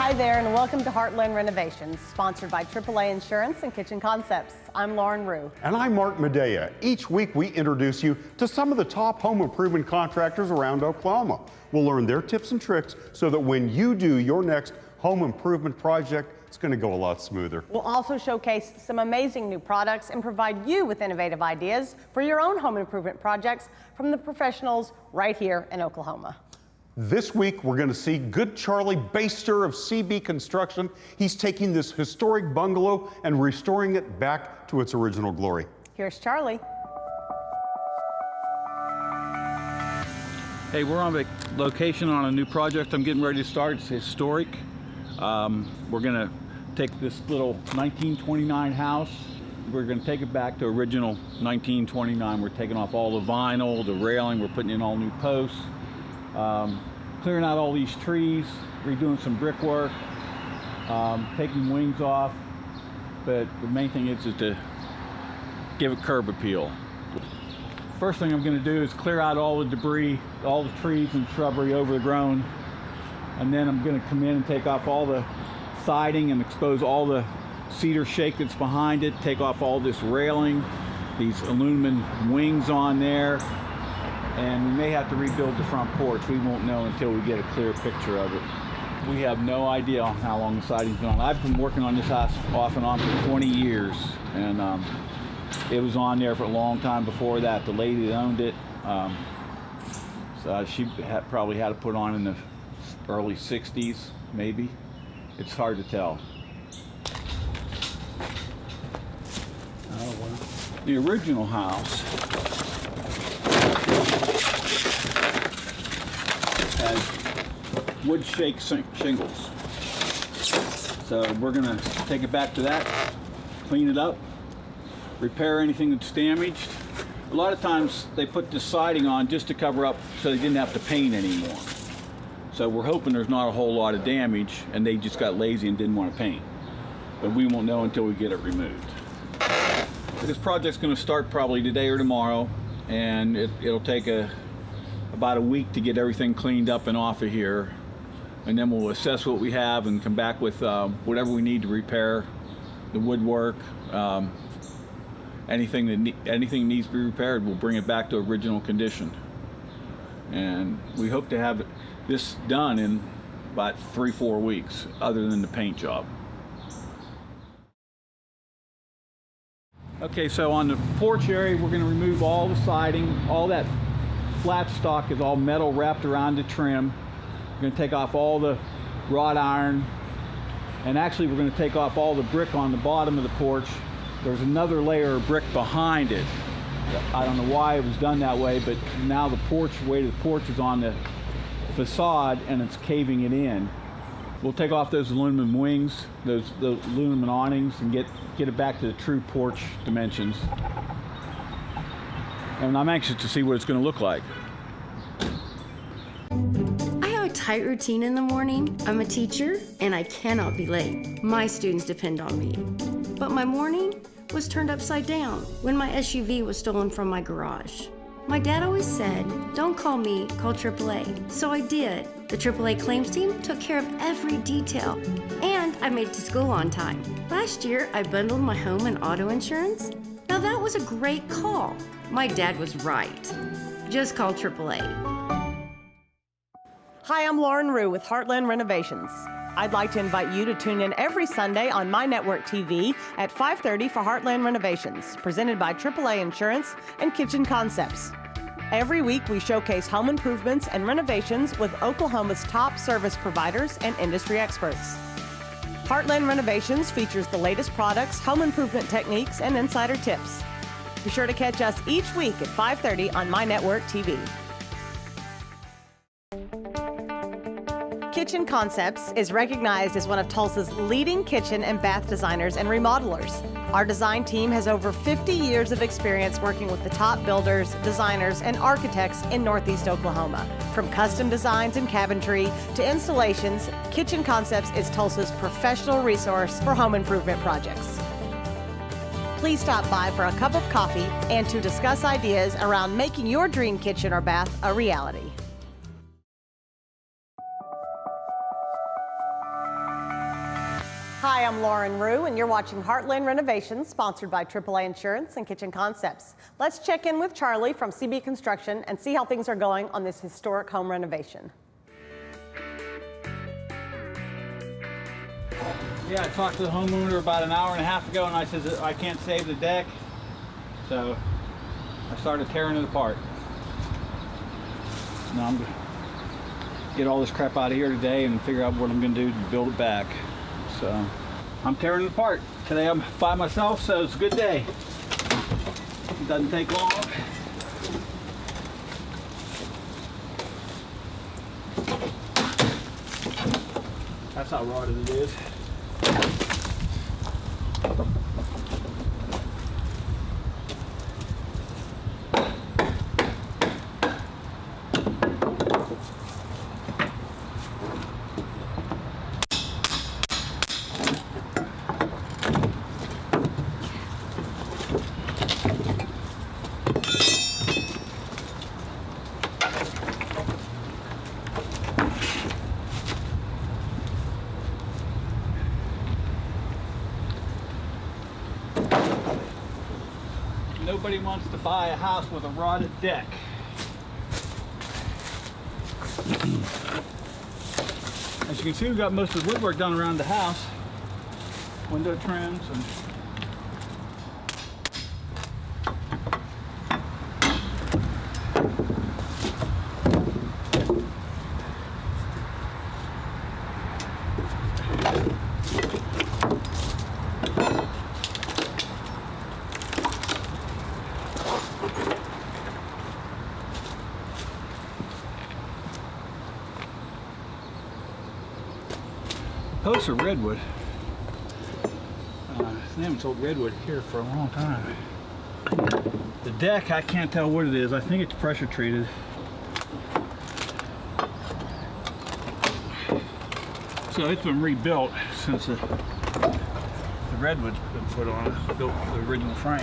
Hi there, and welcome to Heartland Renovations, sponsored by AAA Insurance and Kitchen Concepts. I'm Lauren Rue. And I'm Mark Medea. Each week we introduce you to some of the top home improvement contractors around Oklahoma. We'll learn their tips and tricks so that when you do your next home improvement project, it's going to go a lot smoother. We'll also showcase some amazing new products and provide you with innovative ideas for your own home improvement projects from the professionals right here in Oklahoma. This week, we're going to see good Charlie Baster of CB Construction. He's taking this historic bungalow and restoring it back to its original glory. Here's Charlie. Hey, we're on a location on a new project I'm getting ready to start. It's historic. We're going to take this little 1929 house. We're going to take it back to original 1929. We're taking off all the vinyl, the railing. We're putting in all new posts. Clearing out all these trees, redoing some brickwork, taking wings off, but the main thing is to give it curb appeal. First thing I'm going to do is clear out all the debris, all the trees and shrubbery overgrown, and then I'm going to come in and take off all the siding and expose all the cedar shake that's behind it, take off all this railing, these aluminum wings on there. And we may have to rebuild the front porch. We won't know until we get a clear picture of it. We have no idea how long the siding's been on. I've been working on this house off and on for 20 years, and it was on there for a long time before that. The lady that owned it, so she probably had to put on in the early 60s, maybe. It's hard to tell. The original house has wood shake shingles. So we're gonna take it back to that, clean it up, repair anything that's damaged. A lot of times they put this siding on just to cover up so they didn't have to paint anymore. So we're hoping there's not a whole lot of damage and they just got lazy and didn't want to paint. But we won't know until we get it removed. This project's gonna start probably today or tomorrow, and it'll take about a week to get everything cleaned up and off of here, and then we'll assess what we have and come back with whatever we need to repair the woodwork. Anything needs to be repaired, we'll bring it back to original condition, and we hope to have this done in about 3-4 weeks, other than the paint job. Okay, so on the porch area, we're going to remove all the siding. All that flat stock is all metal wrapped around the trim. We're going to take off all the wrought iron, and actually we're going to take off all the brick on the bottom of the porch. There's another layer of brick behind it. I don't know why it was done that way, but now the weight of the porch is on the facade and it's caving it in. We'll take off those aluminum wings, those aluminum awnings, and get it back to the true porch dimensions. And I'm anxious to see what it's going to look like. I have a tight routine in the morning. I'm a teacher, and I cannot be late. My students depend on me. But my morning was turned upside down when my SUV was stolen from my garage. My dad always said, don't call me, call AAA. So I did. The AAA claims team took care of every detail, and I made it to school on time. Last year, I bundled my home and auto insurance. Now that was a great call. My dad was right. Just call AAA. Hi, I'm Lauren Rue with Heartland Renovations. I'd like to invite you to tune in every Sunday on My Network TV at 5:30 for Heartland Renovations, presented by AAA Insurance and Kitchen Concepts. Every week, we showcase home improvements and renovations with Oklahoma's top service providers and industry experts. Heartland Renovations features the latest products, home improvement techniques, and insider tips. Be sure to catch us each week at 5:30 on My Network TV. Kitchen Concepts is recognized as one of Tulsa's leading kitchen and bath designers and remodelers. Our design team has over 50 years of experience working with the top builders, designers, and architects in Northeast Oklahoma. From custom designs and cabinetry to installations, Kitchen Concepts is Tulsa's professional resource for home improvement projects. Please stop by for a cup of coffee and to discuss ideas around making your dream kitchen or bath a reality. Hi, I'm Lauren Rue, and you're watching Heartland Renovations, sponsored by AAA Insurance and Kitchen Concepts. Let's check in with Charlie from CB Construction and see how things are going on this historic home renovation. Yeah, I talked to the homeowner about an hour and a half ago, and I said that I can't save the deck, so I started tearing it apart. Now I'm gonna get all this crap out of here today and figure out what I'm gonna do to build it back. So I'm tearing it apart. Today I'm by myself, so it's a good day. It doesn't take long. That's how rotted it is. Nobody wants to buy a house with a rotted deck. As you can see, we've got most of the woodwork done around the house. Window trims and posts are redwood. They haven't sold redwood here for a long time. The deck, I can't tell what it is. I think it's pressure treated. So it's been rebuilt since the redwood's been put on it, built the original frame.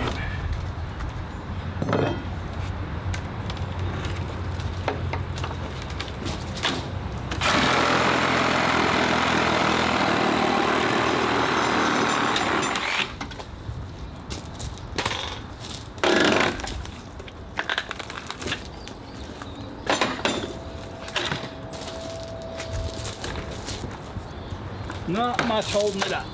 Not much holding it up.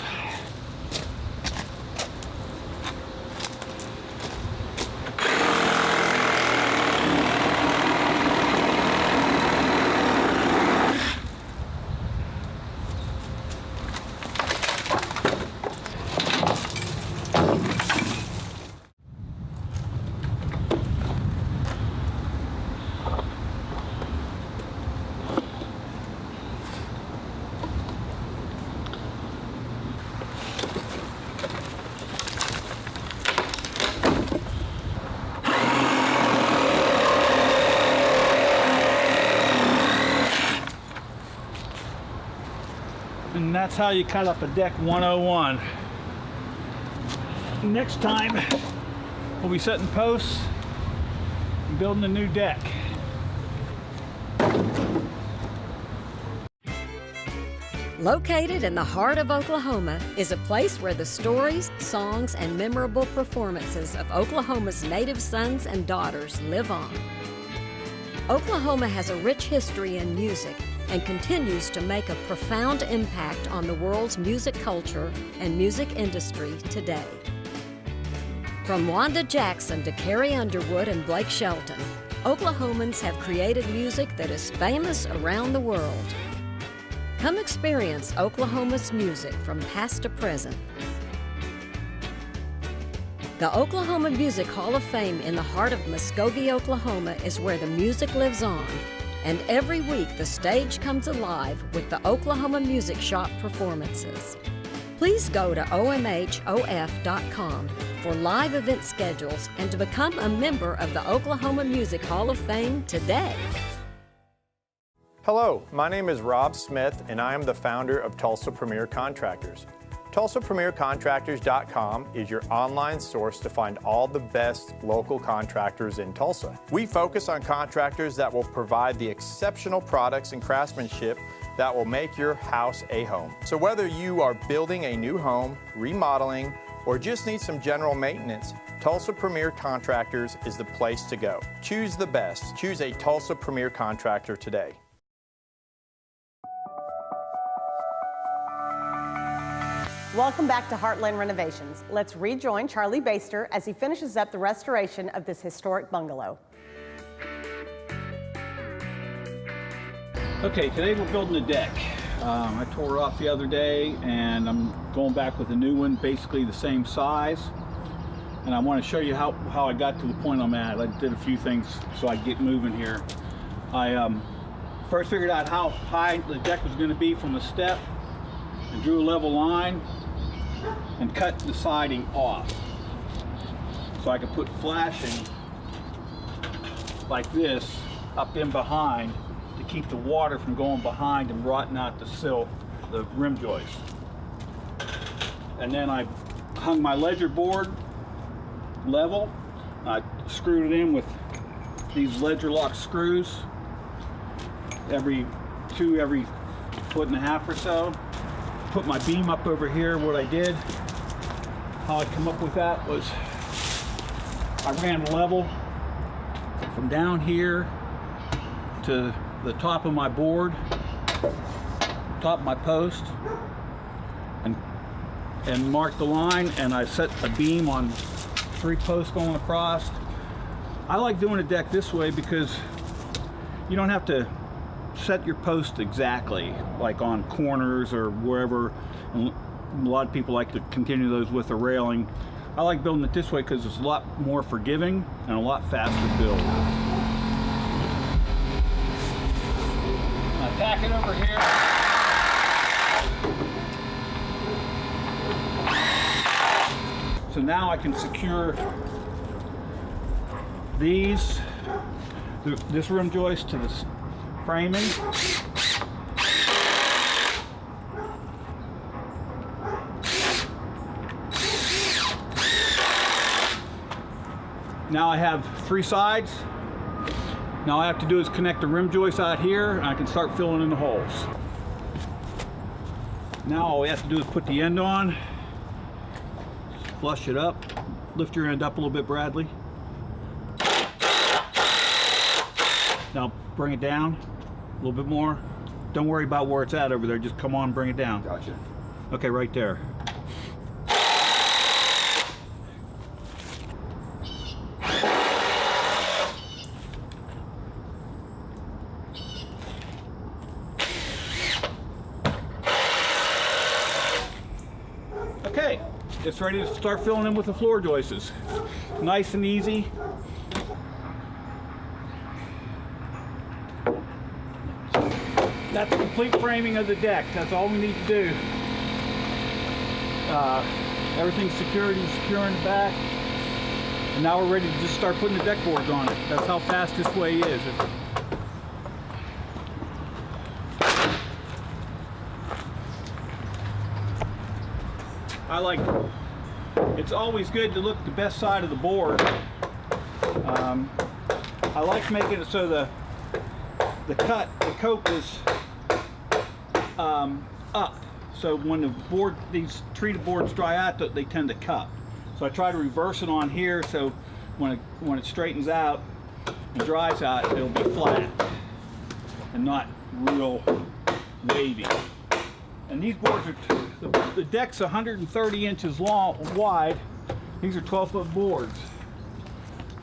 And that's how you cut up a deck 101. Next time, we'll be setting posts and building a new deck. Located in the heart of Oklahoma is a place where the stories, songs, and memorable performances of Oklahoma's native sons and daughters live on. Oklahoma has a rich history in music and continues to make a profound impact on the world's music culture and music industry today. From Wanda Jackson to Carrie Underwood and Blake Shelton, Oklahomans have created music that is famous around the world. Come experience Oklahoma's music from past to present. The Oklahoma Music Hall of Fame in the heart of Muskogee, Oklahoma is where the music lives on. And every week the stage comes alive with the Oklahoma Music Shop performances. Please go to omhof.com for live event schedules and to become a member of the Oklahoma Music Hall of Fame today. Hello, my name is Rob Smith and I am the founder of Tulsa Premier Contractors. TulsaPremierContractors.com is your online source to find all the best local contractors in Tulsa. We focus on contractors that will provide the exceptional products and craftsmanship that will make your house a home. So whether you are building a new home, remodeling, or just need some general maintenance, Tulsa Premier Contractors is the place to go. Choose the best. Choose a Tulsa Premier Contractor today. Welcome back to Heartland Renovations. Let's rejoin Charlie Baster as he finishes up the restoration of this historic bungalow. Okay, today we're building a deck. I tore it off the other day and I'm going back with a new one, basically the same size. And I want to show you how I got to the point I'm at. I did a few things so I get moving here. I first figured out how high the deck was going to be from the step and drew a level line and cut the siding off so I could put flashing like this up in behind to keep the water from going behind and rotting out the sill, the rim joist. And then I hung my ledger board level. I screwed it in with these ledger lock screws every 1.5 foot or so. Put my beam up over here. What I did, how I come up with that was I ran level from down here to the top of my board, top of my post, and marked the line, and I set a beam on 3 posts going across. I like doing a deck this way because you don't have to set your post exactly, like on corners or wherever. And a lot of people like to continue those with a railing. I like building it this way because it's a lot more forgiving and a lot faster build. I tack it over here. So now I can secure this rim joist to this framing. Now I have 3 sides. Now all I have to do is connect the rim joist out here and I can start filling in the holes. Now all we have to do is put the end on, flush it up, lift your end up a little bit, Bradley. Now bring it down a little bit more. Don't worry about where it's at over there, just come on, bring it down. Gotcha. Okay, right there. Okay, it's ready to start filling in with the floor joists. Nice and easy. That's the complete framing of the deck. That's all we need to do. Everything's secured and secure in the back. And now we're ready to just start putting the deck boards on it. That's how fast this way is. It's always good to look the best side of the board. I like making it so the coat is up. So when these treated boards dry out, they tend to cup. So I try to reverse it on here so when it straightens out and dries out, it'll be flat and not real wavy. And these boards the deck's 130 inches wide. These are 12-foot boards.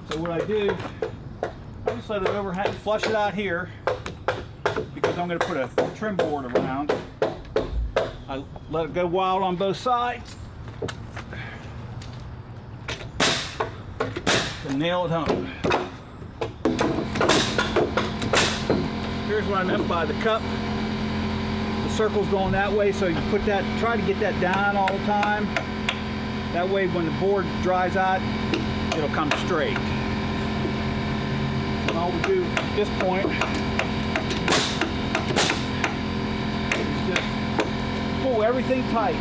So what I do, I just let it overhang, flush it out here because I'm going to put a trim board around. I let it go wild on both sides and nail it home. Here's what I meant by the cup. The circle's going that way, so you put that, try to get that down all the time. That way when the board dries out, it'll come straight. And all we do at this point is just pull everything tight.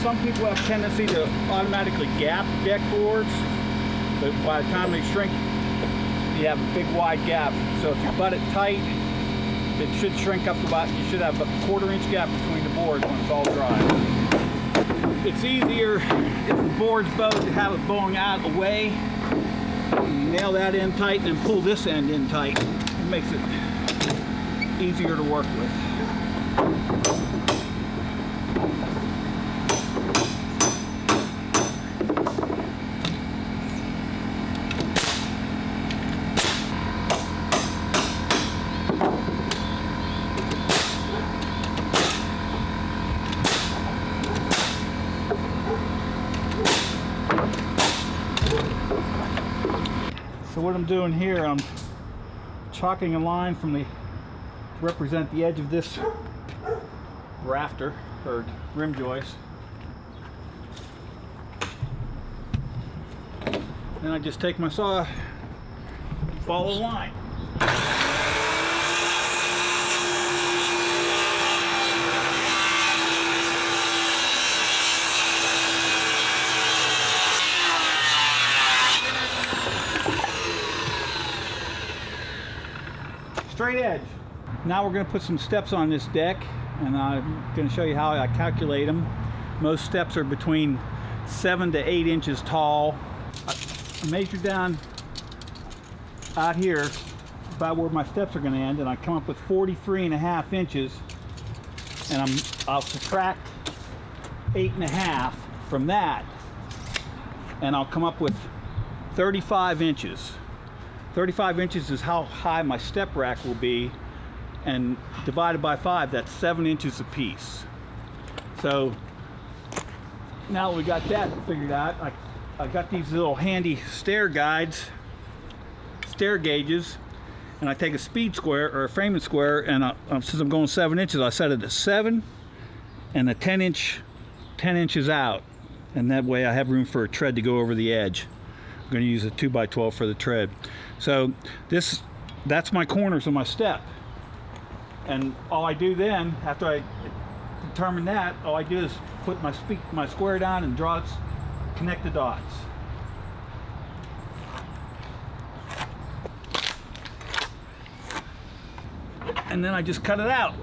Some people have a tendency to automatically gap deck boards, but by the time they shrink, you have a big wide gap. So if you butt it tight, it should shrink up about, you should have a 1/4 inch gap between the boards when it's all dry. It's easier if the board's bowed to have it bowing out away. Nail that in tight and then pull this end in tight. It makes it easier to work with. So what I'm doing here, I'm chalking a line from the, to represent the edge of this rafter or rim joist. Then I just take my saw, follow the line. Straight edge. Now we're going to put some steps on this deck, and I'm going to show you how I calculate them. Most steps are between 7 to 8 inches tall. I measure down out here about where my steps are going to end, and I come up with 43.5 inches, and I'll subtract 8.5 from that, and I'll come up with 35 inches. 35 inches is how high my step rack will be, and divided by 5, that's 7 inches apiece. So now that we got that figured out, I got these little handy stair guides, stair gauges, and I take a speed square or a framing square, and since I'm going 7 inches, I set it at 7 and a 10 inches out, and that way I have room for a tread to go over the edge. I'm going to use a 2x12 for the tread. So that's my corners of my step. And all I do then, after I determine that, all I do is put my square down and connect the dots. And then I just cut it out.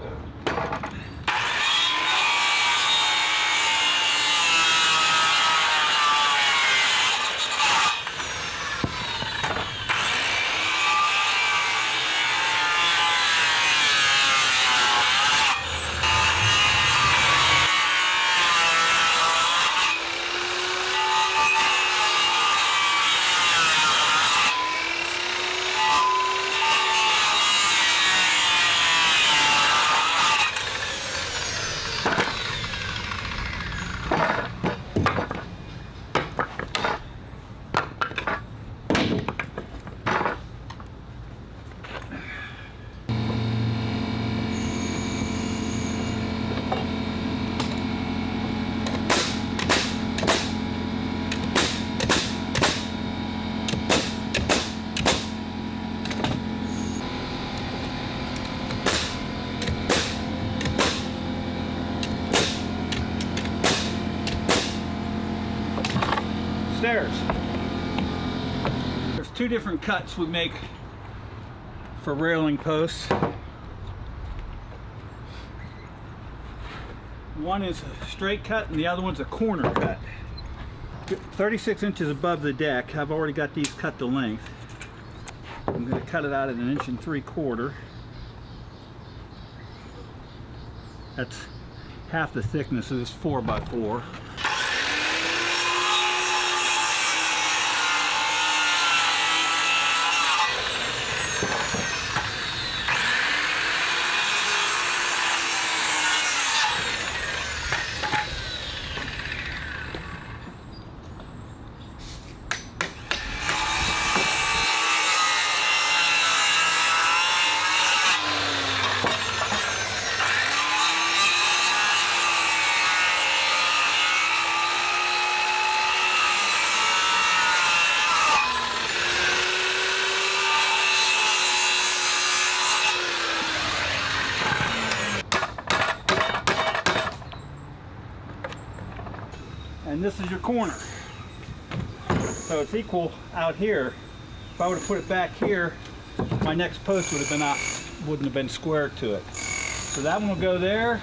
Stairs. There's 2 different cuts we make for railing posts. One is a straight cut and the other one's a corner cut. 36 inches above the deck. I've already got these cut to length. I'm going to cut it out at 1 3/4 inches. That's half the thickness of this 4x4. And this is your corner. So it's equal out here. If I were to put it back here, my next post would have been wouldn't have been square to it. So that one will go there.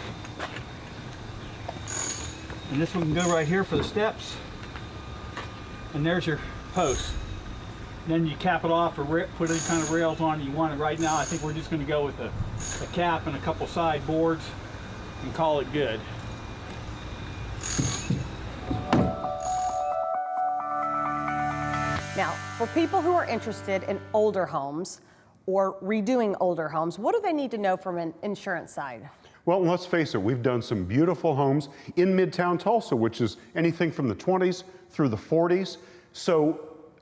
And this one can go right here for the steps. And there's your post. Then you cap it off or put any kind of rails on you want it. Right now, I think we're just going to go with a cap and a couple side boards and call it good. Now, for people who are interested in older homes or redoing older homes, what do they need to know from an insurance side? Well, let's face it, we've done some beautiful homes in Midtown Tulsa, which is anything from the 20s through the 40s. So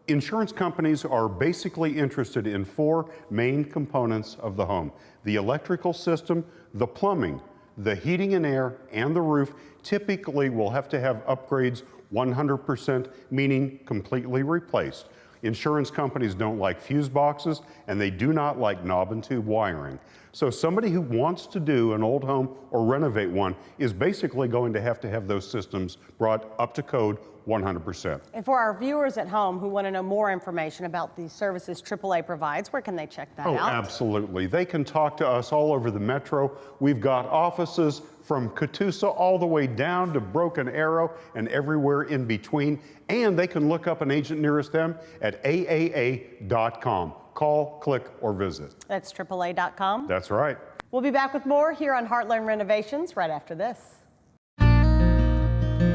insurance companies are basically interested in 4 main components of the home: the electrical system, the plumbing, the heating and air, and the roof. Typically will have to have upgrades 100%, meaning completely replaced. Insurance companies don't like fuse boxes, and they do not like knob and tube wiring. So somebody who wants to do an old home or renovate one is basically going to have those systems brought up to code 100%. And for our viewers at home who want to know more information about the services AAA provides, where can they check that out? Absolutely. They can talk to us all over the metro. We've got offices from Catoosa all the way down to Broken Arrow and everywhere in between. And they can look up an agent nearest them at AAA.com. Call, click, or visit. That's AAA.com. That's right. We'll be back with more here on Heartland Renovations right after this.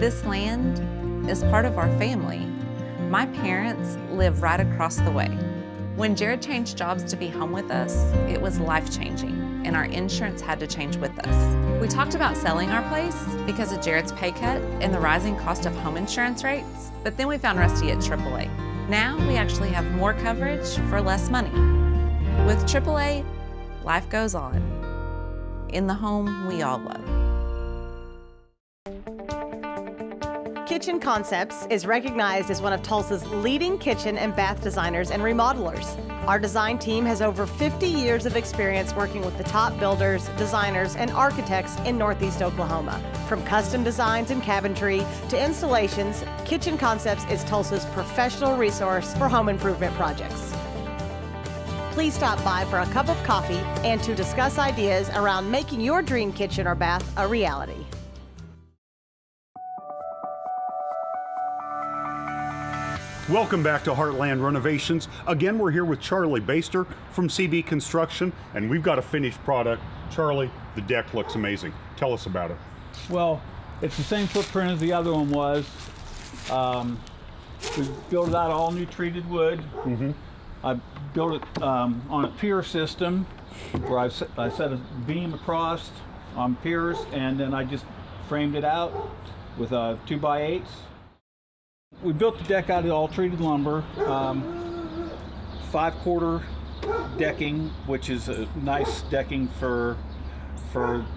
This land is part of our family. My parents live right across the way. When Jared changed jobs to be home with us, it was life-changing, and our insurance had to change with us. We talked about selling our place because of Jared's pay cut and the rising cost of home insurance rates, but then we found Rusty at AAA. Now we actually have more coverage for less money. With AAA, life goes on in the home we all love. Kitchen Concepts is recognized as one of Tulsa's leading kitchen and bath designers and remodelers. Our design team has over 50 years of experience working with the top builders, designers, and architects in Northeast Oklahoma. From custom designs and cabinetry to installations, Kitchen Concepts is Tulsa's professional resource for home improvement projects. Please stop by for a cup of coffee and to discuss ideas around making your dream kitchen or bath a reality. Welcome back to Heartland Renovations. Again, we're here with Charlie Baster from CB Construction, and we've got a finished product. Charlie, the deck looks amazing. Tell us about it. Well, it's the same footprint as the other one was. We built it out of all new treated wood. I built it on a pier system where I set a beam across on piers, and then I just framed it out with 2x8s. We built the deck out of all treated lumber, 5/4 decking, which is a nice decking for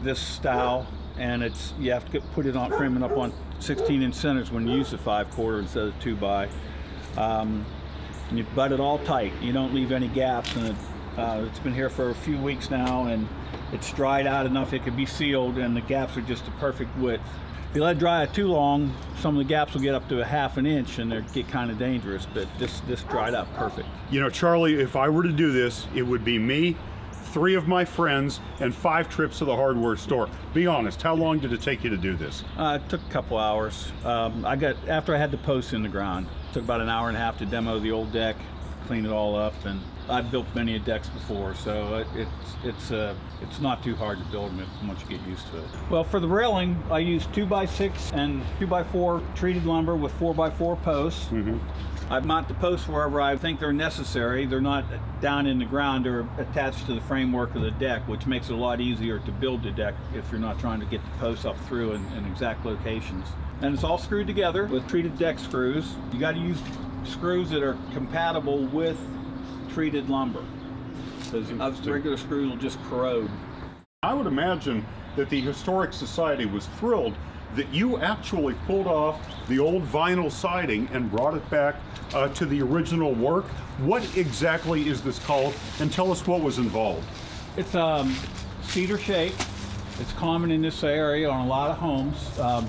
this style, and you have to put it on, frame it up on 16-inch centers when you use the 5/4 instead of 2x. And you butt it all tight. You don't leave any gaps, and it's been here for a few weeks now, and it's dried out enough it can be sealed, and the gaps are just a perfect width. If you let it dry out too long, some of the gaps will get up to 1/2 inch, and they get kind of dangerous, but this dried out perfect. You know, Charlie, if I were to do this, it would be me, 3 of my friends, and 5 trips to the hardware store. Be honest, how long did it take you to do this? It took a couple hours. After I had the posts in the ground, it took about 1.5 hours to demo the old deck, clean it all up, and I've built many decks before, so it's not too hard to build them once you get used to it. Well, for the railing, I use 2x6 and 2x4 treated lumber with 4x4 posts. I mount the posts wherever I think they're necessary. They're not down in the ground. They're attached to the framework of the deck, which makes it a lot easier to build the deck if you're not trying to get the posts up through in exact locations. And it's all screwed together with treated deck screws. You got to use screws that are compatible with treated lumber, because regular screws will just corrode. I would imagine that the Historic Society was thrilled that you actually pulled off the old vinyl siding and brought it back to the original work. What exactly is this called? And tell us what was involved. It's cedar shake. It's common in this area on a lot of homes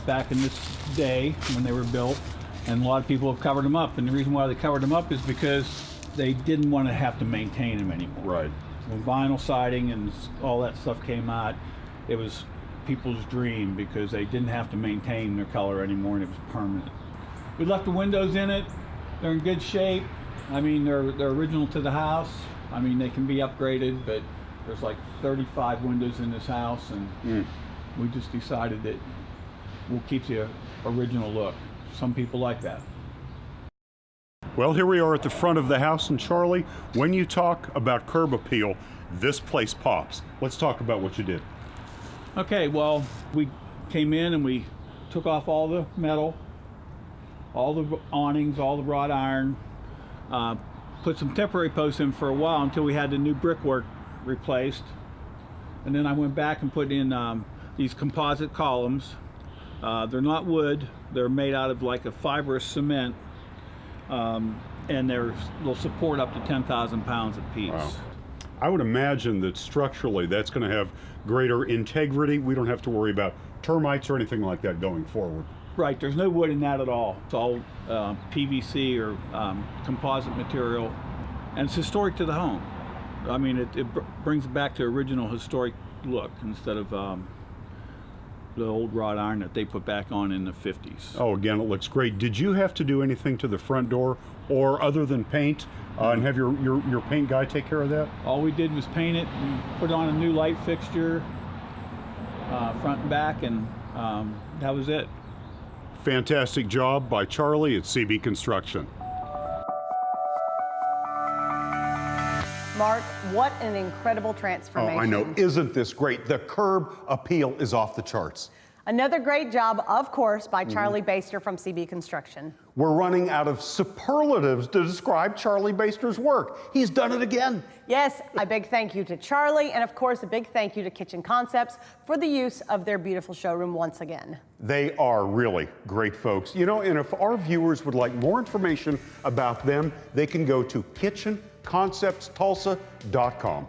back in this day when they were built, and a lot of people have covered them up. And the reason why they covered them up is because they didn't want to have to maintain them anymore. Right. when vinyl siding and all that stuff came out, it was people's dream because they didn't have to maintain their color anymore and it was permanent. We left the windows in it. They're in good shape. I mean, they're original to the house. I mean, they can be upgraded, but there's like 35 windows in this house, and we just decided that we'll keep the original look. Some people like that. Well, here we are at the front of the house, and Charlie, when you talk about curb appeal, this place pops. Let's talk about what you did. Okay, well, we came in and we took off all the metal, all the awnings, all the wrought iron, put some temporary posts in for a while until we had the new brickwork replaced. And then I went back and put in these composite columns. They're not wood, they're made out of like a fibrous cement, and they'll support up to 10,000 pounds apiece. Wow. I would imagine that structurally that's going to have greater integrity. We don't have to worry about termites or anything like that going forward. Right, there's no wood in that at all. It's all PVC or composite material, and it's historic to the home. I mean, it brings it back to original historic look instead of the old wrought iron that they put back on in the 50s. Oh, again, it looks great. Did you have to do anything to the front door, or other than paint, and have your paint guy take care of that? All we did was paint it and put on a new light fixture, front and back, and that was it. Fantastic job by Charlie at CB Construction. Mark, what an incredible transformation. Oh, I know. Isn't this great? The curb appeal is off the charts. Another great job, of course, by Charlie Baster from CB Construction. We're running out of superlatives to describe Charlie Baster's work. He's done it again. Yes, a big thank you to Charlie, and of course, a big thank you to Kitchen Concepts for the use of their beautiful showroom once again. They are really great folks. You know, and if our viewers would like more information about them, they can go to kitchenconceptstulsa.com.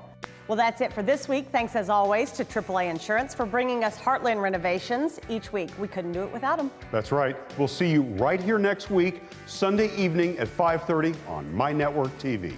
Well, that's it for this week. Thanks as always to AAA Insurance for bringing us Heartland Renovations each week. We couldn't do it without them. That's right. We'll see you right here next week, Sunday evening at 5:30 on My Network TV.